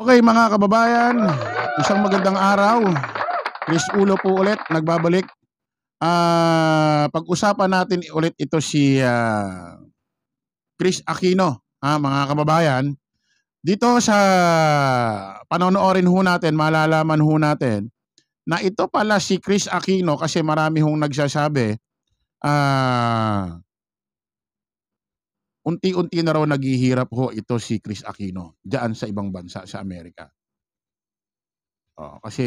Okay mga kababayan, isang magandang araw. Chris Ulo po ulit, nagbabalik. Pag-usapan natin ulit ito si Chris Aquino, mga kababayan. Dito sa panonoorin ho natin, malalaman ho natin na ito pala si Chris Aquino kasi marami hong nagsasabi, unti-unti na raw naghihirap ho ito si Chris Aquino diyan sa ibang bansa sa Amerika. Kasi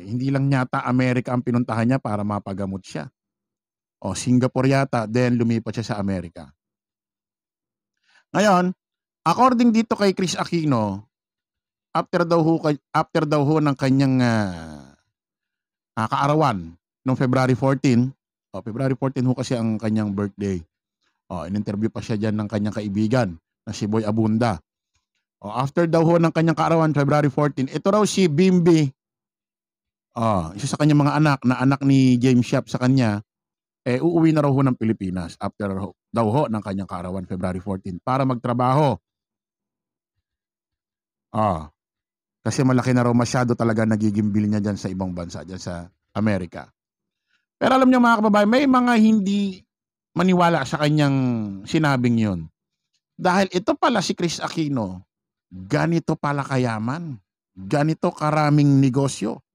hindi lang yata Amerika ang pinuntahan niya para mapagamot siya. Singapore yata, then lumipat siya sa Amerika. Ngayon, according dito kay Chris Aquino, after daw ho ng kanyang kaarawan noong February 14, February 14 ho kasi ang kanyang birthday. In-interview pa siya diyan ng kanyang kaibigan na si Boy Abunda. After daw ho ng kanyang kaarawan, February 14, ito raw si Bimbi, isa sa kanyang mga anak, na anak ni James Yap sa kanya, uuwi na raw ho ng Pilipinas after daw ho ng kanyang kaarawan, February 14, para magtrabaho. Kasi malaki na raw masyado talaga nagiging bill niya dyan sa ibang bansa, dyan sa Amerika. Pero alam niyo mga kababayan, may mga hindi maniwala sa kanyang sinabing yun. Dahil ito pala si Chris Aquino, ganito pala kayaman, ganito karaming negosyo.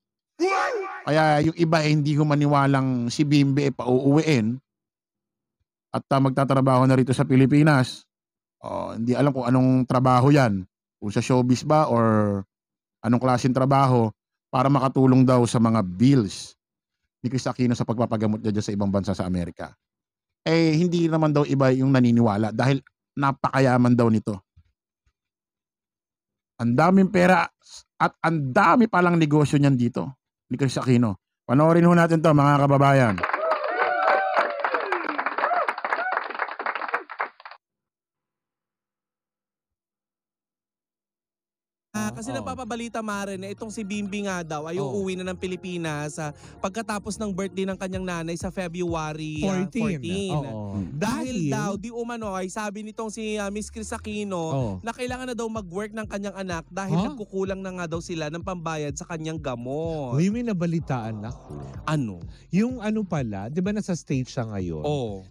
Kaya yung iba hindi ko maniwalang si Bimbi pauuwiin at magtatrabaho na rito sa Pilipinas. Hindi alam kung anong trabaho yan, kung sa showbiz ba or anong klaseng trabaho, para makatulong daw sa mga bills ni Chris Aquino sa pagpapagamot niya sa ibang bansa sa Amerika. Hindi naman daw iba yung naniniwala dahil napakayaman daw nito. Ang daming pera at ang dami palang negosyo niyan dito ni Chris Aquino. Panoorin ho natin to mga kababayan. Kasi napapabalita Mare na itong si Bimbi nga daw ay uuwi na ng Pilipinas pagkatapos ng birthday ng kanyang nanay sa February 14. Dahil daw di umano ay sabi nitong si Miss Chris Aquino na kailangan na daw mag-work ng kanyang anak dahil nagkukulang na nga daw sila ng pambayad sa kanyang gamot. Uy, may nabalitaan ako. Ano? Yung ano pala, di ba nasa stage siya ngayon?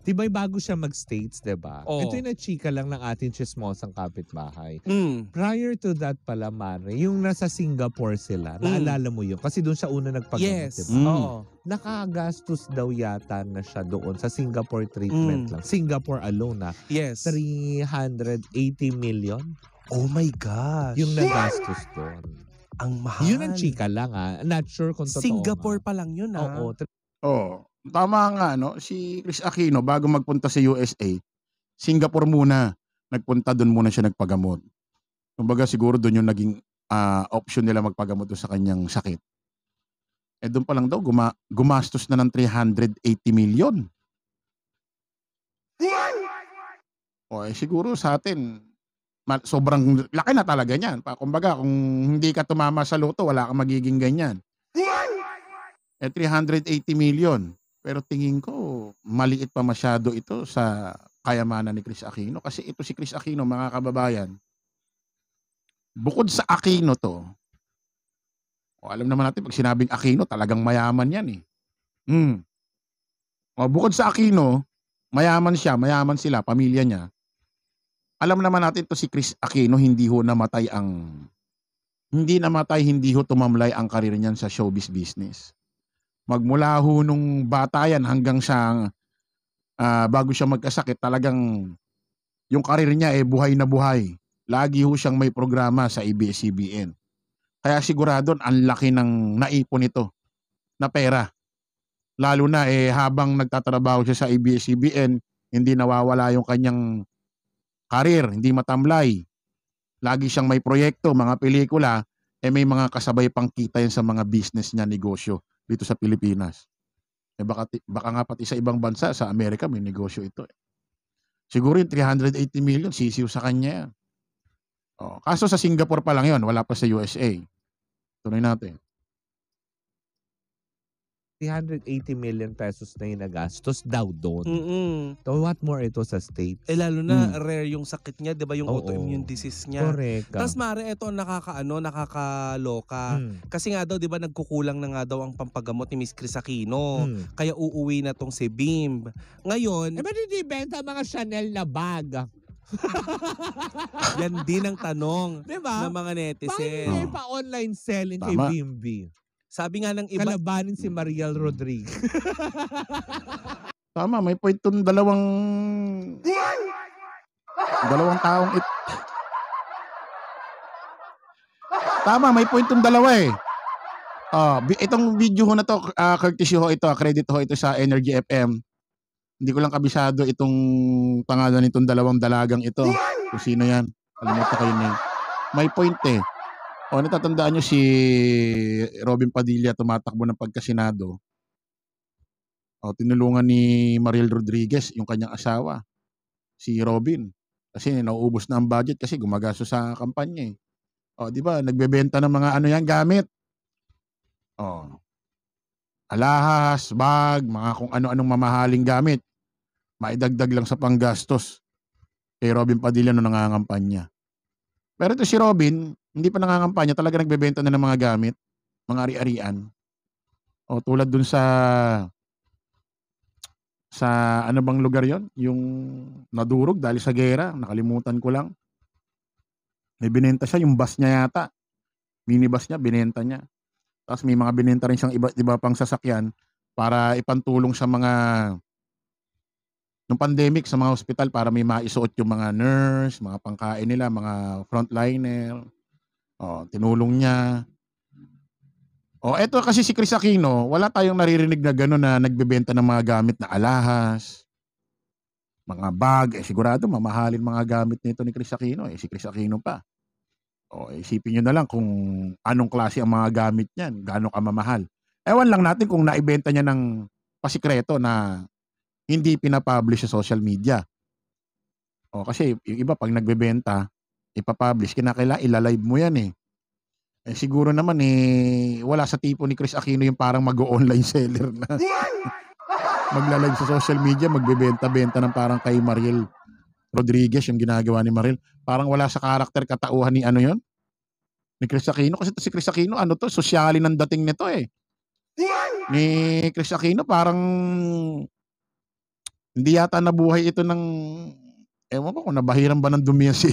Di ba bago siya mag-states, di ba? Ito yung na-chika lang ng ating chismosang kapitbahay. Prior to that pala, Mare, yung nasa Singapore sila, naalala mo yun? Kasi doon siya una nagpagamot, Yes. diba? Nakagastos daw yata na siya doon sa Singapore treatment lang. Singapore alone na. Yes. 380 million. Oh my gosh. Yung nagastos doon. Ang mahal. Yun ang chika lang Not sure kung totoo. Singapore pa lang yun Tama nga si Chris Aquino bago magpunta sa USA, Singapore muna. Nagpunta doon muna siya nagpagamot. Kumbaga siguro doon yung naging option nila magpagamot sa kanyang sakit. Doon pa lang daw gumastos na ng 380 million. Siguro sa atin sobrang laki na talaga niyan. Kumbaga kung hindi ka tumama sa loto, wala kang magiging ganyan. 380 million. Pero tingin ko maliit pa masyado ito sa kayamanan ni Chris Aquino. Kasi ito si Chris Aquino, mga kababayan, bukod sa Aquino to, alam naman natin pag sinabing Aquino, talagang mayaman yan bukod sa Aquino, mayaman siya, mayaman sila, pamilya niya. Alam naman natin to si Chris Aquino, hindi ho tumamlay ang karir niyan sa showbiz business. Magmula ho nung bata yan hanggang sa bago siya magkasakit, talagang yung karir niya buhay na buhay. Lagi ho siyang may programa sa ABS-CBN. Kaya sigurado ang laki ng naipon nito na pera. Lalo na habang nagtatrabaho siya sa ABS-CBN, hindi nawawala yung kanyang karir, hindi matamlay. Lagi siyang may proyekto, mga pelikula, may mga kasabay pang kita yan sa mga business niya, negosyo dito sa Pilipinas. Baka nga pati sa ibang bansa, sa Amerika may negosyo ito. Siguro yung 380 million, sisiw sa kanya yan. Kaso sa Singapore pa lang yon, wala pa sa USA. Tuloy natin. 380 million pesos na yung nagastos daw doon. Mm-mm. So what more ito sa States? Lalo na rare yung sakit niya, 'di ba, yung autoimmune disease niya. Correct. Tapos mare, ito nakakaloka. Kasi nga daw, 'di ba, nagkukulang na nga daw ang pampagamot ni Miss Chris Aquino. Kaya uuwi na tong si Bimb. Ngayon, ba't hindi benta mga Chanel na bag? yan din ang tanong, diba, ng mga netizen. Paano pa-online selling kay Bimby? Sabi nga ng iba, kalabanin si Mariel Rodriguez. Tama, may point tong dalawang taong Tama, may point tong dalawa eh. Itong video ho na to, courtesy ho ito, credit ho ito sa Energy FM. Hindi ko lang kabisado itong pangalan nitong dalawang dalagang ito. Kung sino yan. Kalimutan ko yun eh. May point eh. Natatandaan nyo si Robin Padilla tumatakbo ng pagkasenado. Tinulungan ni Mariel Rodriguez, yung kanyang asawa, si Robin. Kasi nauubos na ang budget kasi gumagasto sa kampanya eh. Di ba? Nagbebenta ng mga gamit. Alahas, bag, mga kung ano-anong mamahaling gamit. Maidagdag lang sa panggastos kay Robin Padilla nung nangangampanya. Pero ito si Robin, hindi pa nangangampanya, talaga nagbebenta na ng mga gamit, mga ari-arian. Tulad dun sa ano bang lugar yon? Yung nadurog dahil sa gera, nakalimutan ko lang. May binenta siya, yung bus niya yata. Minibus niya, binenta niya. Tapos may mga binenta rin siyang iba pang sasakyan para ipantulong sa mga nung pandemic sa mga ospital para may maisuot yung mga nurse, mga pangkain nila, mga frontliner. Tinulong niya. Eto kasi si Chris Aquino, wala tayong naririnig na gano'n na nagbebenta ng mga gamit na alahas, mga bag. Sigurado mamahalin mga gamit nito ni Chris Aquino. Si Chris Aquino pa. Isipin nyo na lang kung anong klase ang mga gamit niyan, gaano kamamahal. Ewan lang natin kung naibenta niya ng pasikreto na hindi pinapublish sa social media. Kasi yung iba pag nagbebenta, ipapublish, kinakailangan ilalive mo yan eh. Siguro naman wala sa tipo ni Chris Aquino yung parang mag-online seller na maglalive sa social media, magbebenta-benta ng parang kay Mariel Rodriguez yung ginagawa ni Mariel. Parang wala sa karakter katauhan ni ni Chris Aquino. Kasi si Chris Aquino, sosyalin ng dating nito eh. Ni Chris Aquino parang hindi yata nabuhay ito ng ewan ko kung nabahiran ba ng dumi si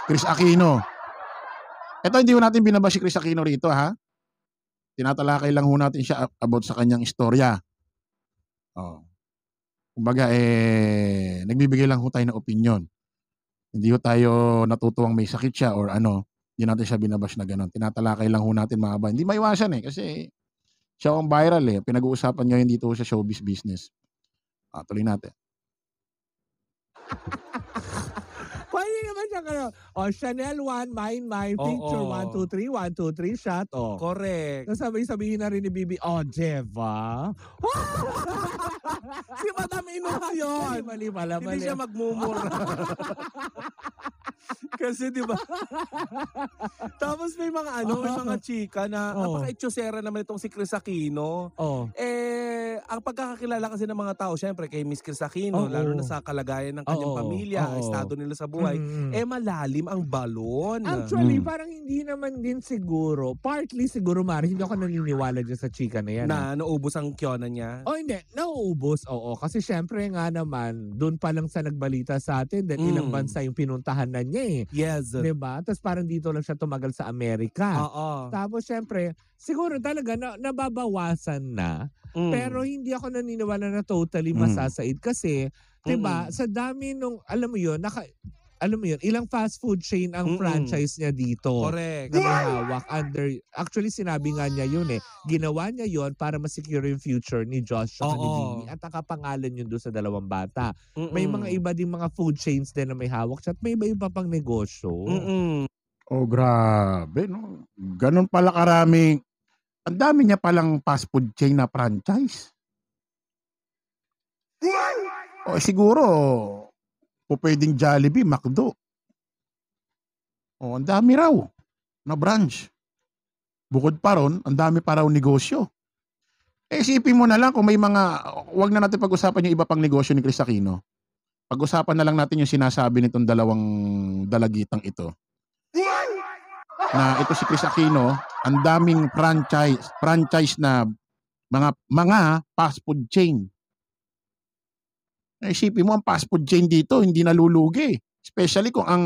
Chris Aquino. Ito hindi ho natin binaba si Chris Aquino rito ha. Tinatalakay lang ho natin siya about sa kanyang istorya. Kumbaga nagbibigay lang ho tayo ng opinion. Hindi ho tayo natutuwang may sakit siya or hindi natin siya binabash na gano'n. Tinatalakay lang ho natin mga ba. Hindi maiwasan kasi siya ang viral eh. Pinag-uusapan ngayon dito sa showbiz business. Tuloy natin. Pwede naman siya Chanel 1, mine, picture 1, 2, 3, 1, 2, 3, shot. Correct. Sabihin na rin ni Bibi, Jeva. Si Madam Inuha yun. Mali pala. Hindi siya magmumura. Kasi di ba? Tapos may mga may mga chika na napaka-etsyosera naman itong si Chris Aquino. Ang pagkakakilala kasi ng mga tao, syempre kay Miss Chris Aquino, lalo na sa kalagayan ng kanyang pamilya, estado nila sa buhay, malalim ang balon. Actually, parang hindi naman din siguro, partly siguro, Mari, hindi ako naniniwala dyan sa chika na yan. Na naubos ang kyonan niya? Hindi, nauubos, Kasi syempre nga naman, doon pa lang sa nagbalita sa atin, that ilang bansa yung pinuntahan na niya eh. Yes. Diba? Tapos parang dito lang siya tumagal sa Amerika. Tapos syempre, siguro talaga nababawasan na. Pero hindi ako naniniwala na totally masasaid kasi, diba, sa dami nung, alam mo yun, ilang fast food chain ang franchise niya dito. Correct. Na may hawak under, actually sinabi nga niya yun ginawa niya yun para ma-secure yung future ni Josh at ni Bibi at nakapangalan yun doon sa dalawang bata. May mga iba din mga food chains din na may hawak siya at may iba pang negosyo. Grabe no. Ganun pala karaming, ang dami niya palang fast food chain na franchise. Siguro pwedeng Jollibee, McDo. Ang dami raw na branch. Bukod pa ron, ang dami pa raw negosyo. Isipin mo na lang kung may mga, wag na natin pag-usapan yung iba pang negosyo ni Chris Aquino. Pag-usapan na lang natin yung sinasabi nitong dalawang dalagitang ito. Na ito si Chris Aquino, ang daming franchise na mga fast food chain. Isipin mo, ang fast food chain dito hindi nalulugi. Especially kung ang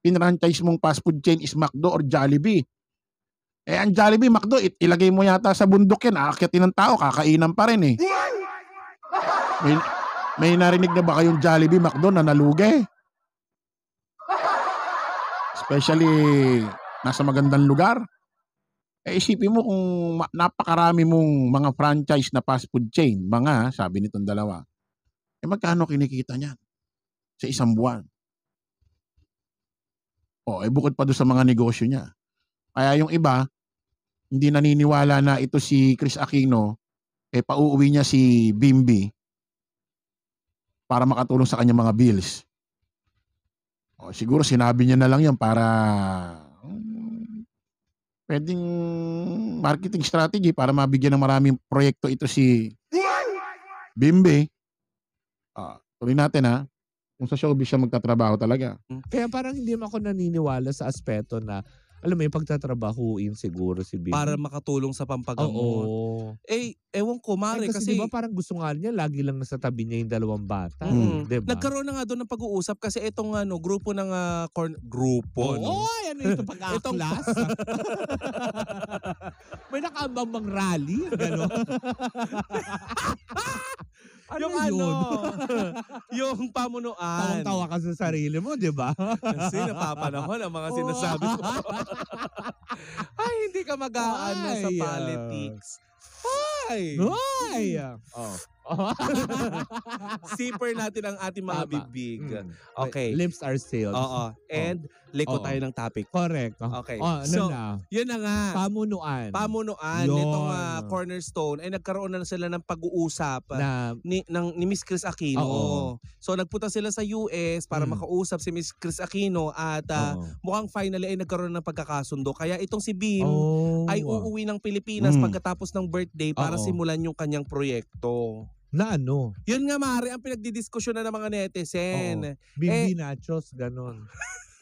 pinranchise mong fast food chain is McDo or Jollibee. Ang Jollibee, McDo, ilagay mo yata sa bundok yan, aakyatin ng tao, kakainan pa rin eh. May narinig na ba kayong Jollibee, McDo na nalugi? Especially nasa magandang lugar. Isipin mo kung napakarami mong mga franchise na fast food chain, sabi nitong dalawa, magkano kinikita niyan sa isang buwan? Bukod pa doon sa mga negosyo niya. Kaya yung iba, hindi naniniwala na ito si Chris Aquino, pauuwi niya si Bimby para makatulong sa kanyang mga bills. Siguro sinabi niya na lang yan para pwedeng marketing strategy para mabigyan ng maraming proyekto ito si Bimby. Tuloy natin ha. Kung sa showbiz siya magtatrabaho talaga. Kaya parang hindi ako naniniwala sa aspeto na alam mo yung pagtatrabahuin siguro si Bimby. Para makatulong sa pampagamot. Oo. Ewan ko, Mare. Kasi diba parang gusto nga niya, lagi lang nasa tabi niya yung dalawang bata. Diba? Nagkaroon na nga doon ng pag-uusap kasi itong grupo ng grupo. Ano ito pag-aklas? May nakaambang rally. Gano'n. Yung pamunuan. Tawang-tawa ka sa sarili mo, di ba? Kasi napapanahon ang mga sinasabi mo. Ay, hindi ka mag-aano sa politics. Ay! Zipper natin ang ating mga bibig. Okay. Lips are sealed. Oo. And liko tayo ng topic. Correct. Okay. So, yun na nga. Pamunuan. Nitong Cornerstone ay nagkaroon na sila ng pag-uusap ni Miss Chris Aquino. So nagpunta sila sa US para makausap si Miss Chris Aquino at mukhang finally ay nagkaroon ng pagkakasundo. Kaya itong si Bim ay uuwi ng Pilipinas pagkatapos ng birthday para simulan yung kanyang proyekto. Na ano? Yun nga, Mari, ang pinagdidiskusyon na ng mga netizen. Bimby nachos, ganon.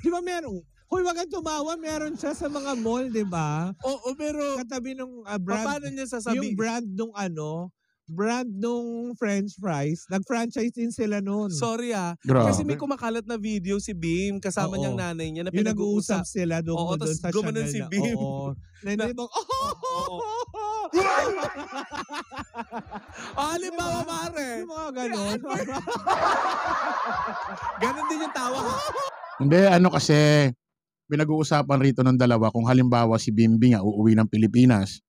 Di ba meron? Hoy, wag kang tumawa, meron siya sa mga mall, di ba? Oo, pero katabi ng brand. Paano niya sasabi? Yung brand nung French fries, nag-franchise din sila noon. Sorry kasi may kumakalat na video si Bim kasama niyang nanay niya na pinag-uusap sila doon sa Chanel si Bim. Halimbawa, Mare. Yung mga ganon. Ganon din yung tawa. Hindi, kasi pinag-uusapan rito ng dalawa kung halimbawa si Bimby nga uuwi ng Pilipinas,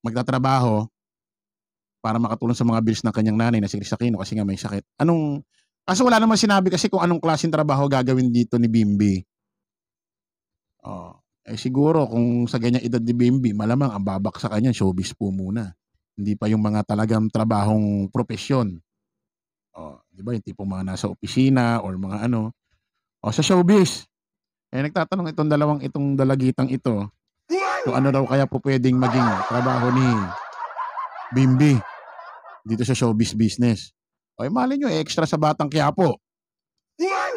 magtatrabaho para makatulong sa mga bills ng kanyang nanay na si Chris Aquino kasi nga may sakit. Kaso wala naman sinabi kasi kung anong klaseng trabaho gagawin dito ni Bimby. Siguro kung sa ganyang edad ni Bimby, malamang ang babak sa kanya, showbiz po muna. Hindi pa yung mga talagang trabahong profesyon. Di ba? Yung tipong mga nasa opisina or mga sa showbiz. Nagtatanong itong dalagitang ito kung ano daw kaya po pwedeng maging trabaho ni Bimby dito sa showbiz business. Malay nyo, extra sa Batang Quiapo.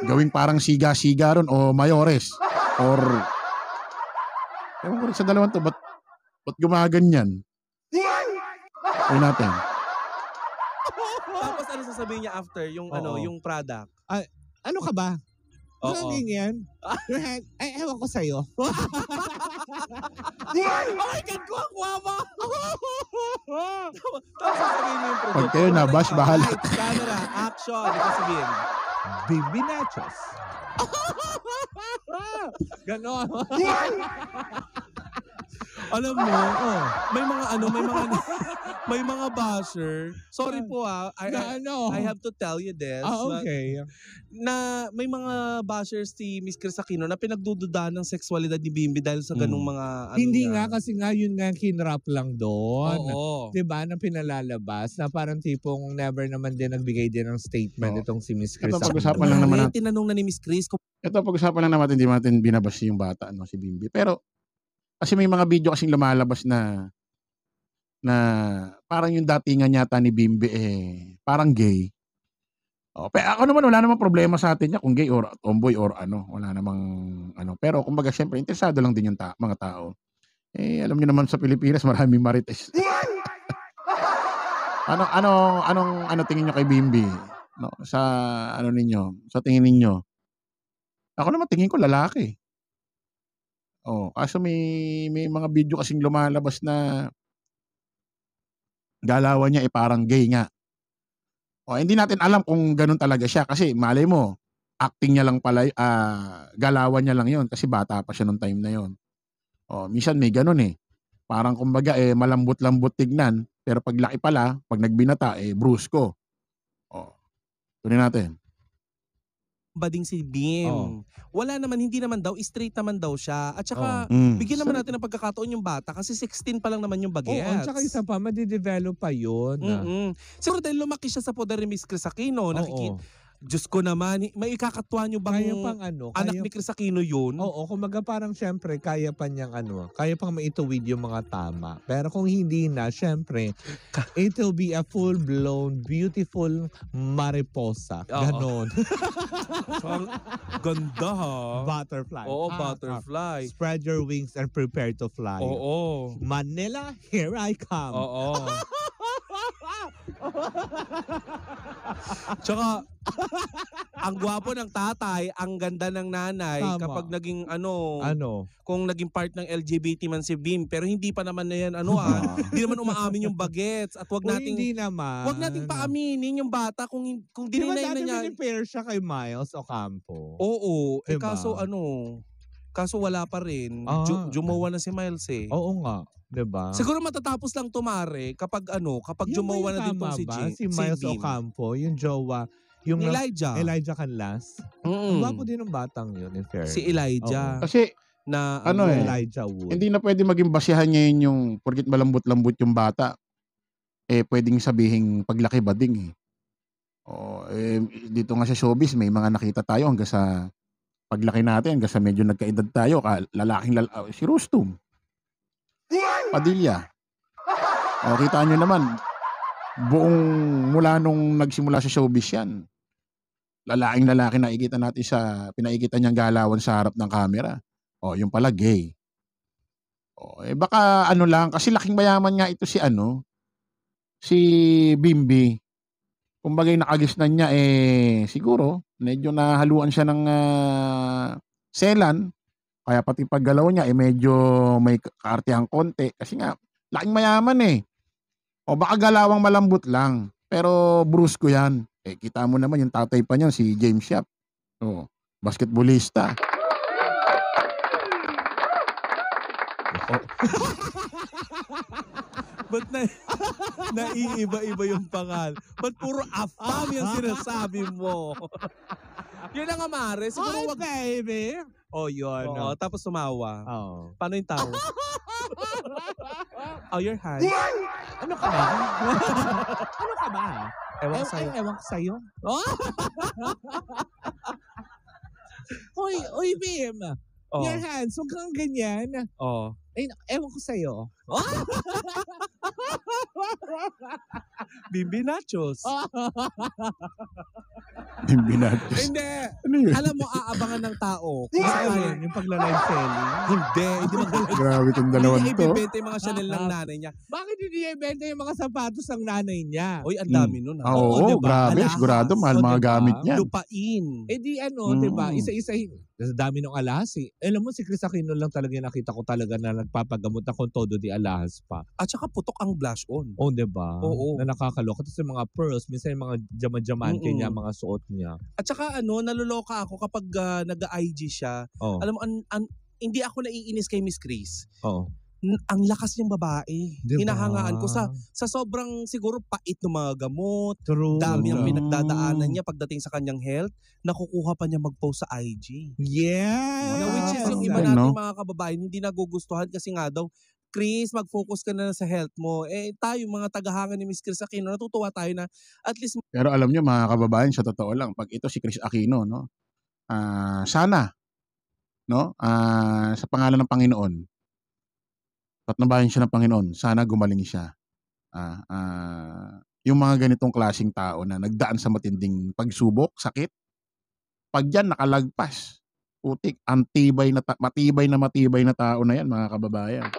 Gawing parang siga-siga ron o mayores. Or, ewan ko rin sa dalawang to, ba't gumaganyan? Ay natin. Tapos ano sasabihin niya after yung yung product? Ano ka ba? Ano yan? Ay, ewan ko sa'yo. Oh my God, kuha mo! Tapos sasabihin niyo yung product. Pag kayo nabash, bahala. Lights, camera, action. Ito sabihin. Bimby nachos. Ganon. Alam mo, may mga basher. Sorry po I have to tell you this. Okay. Na may mga bashers si Miss Chris Aquino na pinagdududahan ng sexualidad ni Bimby dahil sa ganung mga Hindi nga kasi nga yun nga kinrap lang doon. Diba na pinalalabas na parang tipong never naman din nagbigay din ng statement itong si Miss Chris Aquino. Pag-usapan lang naman tinanong na ni Miss Chris. Ito pag-usapan lang naman hindi natin binabas yung bata si Bimby. Pero Kasi may mga video kasing lumalabas na parang yung datingan yata ni Bimbi parang gay. Ako naman wala namang problema sa atin niya kung gay or tomboy or ano, wala namang ano. Pero kumbaga siyempre interesado lang din yung mga tao. Alam niyo naman sa Pilipinas maraming marites. Anong tingin niyo kay Bimbi? No, sa ano ninyo, sa tingin ninyo? Ako naman tingin ko lalaki. Kaso may mga video kasing lumalabas na galawan niya parang gay nga. Hindi natin alam kung ganun talaga siya kasi malay mo, acting niya lang pala, galawan niya lang yon kasi bata pa siya nung time na yon. Minsan may ganun Parang kumbaga malambot-lambot tignan, pero pag laki pala, pag nagbinata, brusko. Tuloy natin. Bading si Bim. Wala naman, hindi naman daw, straight naman daw siya. At saka, bigyan naman natin ng pagkakataon yung bata kasi 16 pa lang naman yung bagets. At saka isa pa, madidevelop pa yun. Siguro dahil lumaki siya sa poder ni Miss Chris Aquino, Diyos ko naman, may ikakatuwa nyo bang anak ni Chris Aquino yun? Kumbaga parang syempre, kaya pa niyang kaya pang maituwid yung mga tama. Pero kung hindi na, syempre, it will be a full-blown, beautiful mariposa. Ganon. Ganda ha. Butterfly. Butterfly. Spread your wings and prepare to fly. Manila, here I come. Tsaka, ang gwapo ng tatay, ang ganda ng nanay. Tama. Kapag naging kung naging part ng LGBT man si Bim, pero hindi pa naman na yan hindi naman umaamin yung bagets at wag nating paaminin yung bata kung dininay na niya. Diba pair siya kay Miles Ocampo? Diba? Kaso wala pa rin. Jumowa na si Miles Oo nga. Diba? Siguro matatapos lang tumare kapag jumawa na din tong si Miles Ocampo, yung jowa, yung Elijah Canlas. Gwapo din ng batang yun, in fairness. Si Elijah. Kasi na Elijah Wood. Hindi na pwede maging basihan niya yung porket malambot-lambot yung bata. Pwedeng sabihin paglaki bading dito nga sa showbiz may mga nakita tayo hanggang sa paglaki natin, hanggang sa medyo nagkaedad tayo, si Rustum Padilla. Kita nyo naman, buong mula nung nagsimula sa showbiz yan, lalaking-lalaki nakikita natin sa pinakikita niyang galawan sa harap ng camera. Yung pala gay. Baka lang, kasi laking mayaman nga ito si Bimbi. Kumbaga nakagisnan niya siguro, medyo nahaluan siya ng selan. Kaya pati paggalaw niya medyo may kaartihang konti kasi nga laking mayaman baka galawang malambot lang pero brusko yan. Kita mo naman yung tatay pa niyan si James Yap. Basketballista. Ba't naiiba-iba yung pangal? Ba't puro afam yung sinasabi mo? Yun na nga, Mare. Siguro baby. Yun. Tapos sumawa. Paano yung tao? Your hand. Ano ka ba? Ano ka ba? Ewan ko sa'yo. Uy, Bim. Your hands, huwag kang ganyan. Ewan ko sa'yo. Bimbi Nachos. Bimbi Nachos. Hindi. Alam mo, aabangan ng tao. Yung pagla-live selling. Hindi Grabe itong dalawang to. Hindi ibibenta yung mga Chanel ng nanay niya. Bakit hindi ibenta yung mga sapatos ng nanay niya? Ang dami nun. Grabe. Sigurado, mahal mga gamit niya. Lupain. Diba? Isa-isahin. Sa dami ng alahas Alam mo, si Chris Aquino lang talaga nakita ko talaga na nagpapagamot na kung todo di alahas pa. At saka putok ang blush on. Diba? Na nakakaloka. Tapos yung mga pearls, minsan yung mga diamante niya, mga suot niya. At saka naluloka ako kapag nag-IG siya. Alam mo, hindi ako naiinis kay Miss Chris. Ang lakas niyang babae. Diba? Hinahangaan ko sa sobrang siguro pait ng mga gamot. True. Dami ang pinagdadaanan niya pagdating sa kanyang health, nakukuha pa niya mag-post sa IG. Yes! Which is yung iba natin mga kababayan, hindi nagugustuhan kasi nga daw, Chris, mag-focus ka na sa health mo. Tayo, mga tagahanga ni Miss Chris Aquino, natutuwa tayo na at least... Pero alam niyo mga kababayan, sa totoo lang, pag ito si Chris Aquino, sana, sa pangalan ng Panginoon, Patnubayan siya ng Panginoon. Sana gumaling siya. Yung mga ganitong klaseng tao na nagdaan sa matinding pagsubok, sakit, pag yan nakalagpas, putik, matibay na tao na yan, mga kababayan.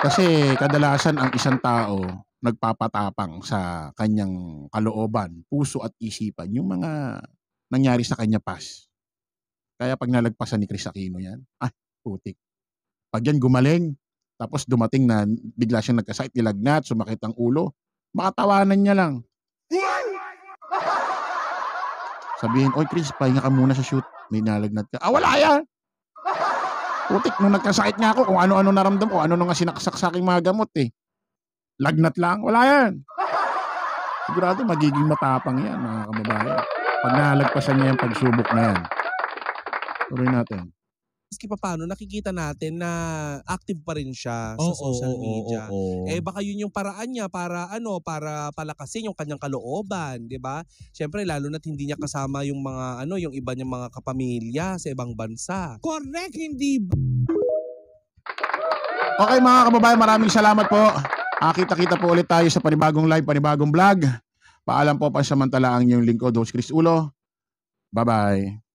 Kasi kadalasan ang isang tao nagpapatapang sa kanyang kalooban, puso at isipan, yung mga nangyari sa kanya past. Kaya pag nalagpasan ni Chris Aquino yan, putik. Pag yan gumaling, tapos dumating na bigla siyang nagkasakit, nilagnat, sumakit ang ulo, makatawanan niya lang. Sabihin, oy Chris, pahinga ka muna sa shoot. May nalagnat ka. Wala yan! Putik, nung nagkasakit nga ako, kung ano-ano naramdam ko, ano nung sinaksak sa aking mga gamot eh. Lagnat lang, wala yan. Sigurado magiging matapang yan, mga kababayan. Pag nalagpasan niya yung pagsubok na yan. Tuloy natin. Maski pa paano, nakikita natin na active pa rin siya sa social media. Baka yun yung paraan niya para palakasin yung kanyang kalooban, 'di ba? Syempre lalo na't hindi niya kasama yung mga yung iba niyang mga kapamilya sa ibang bansa. Correct, hindi ba? Okay mga kababayan, maraming salamat po. Kita-kita po ulit tayo sa panibagong live, panibagong vlog. Paalam po pansamantala ang inyong lingkod, host Chris Ulo. Bye-bye.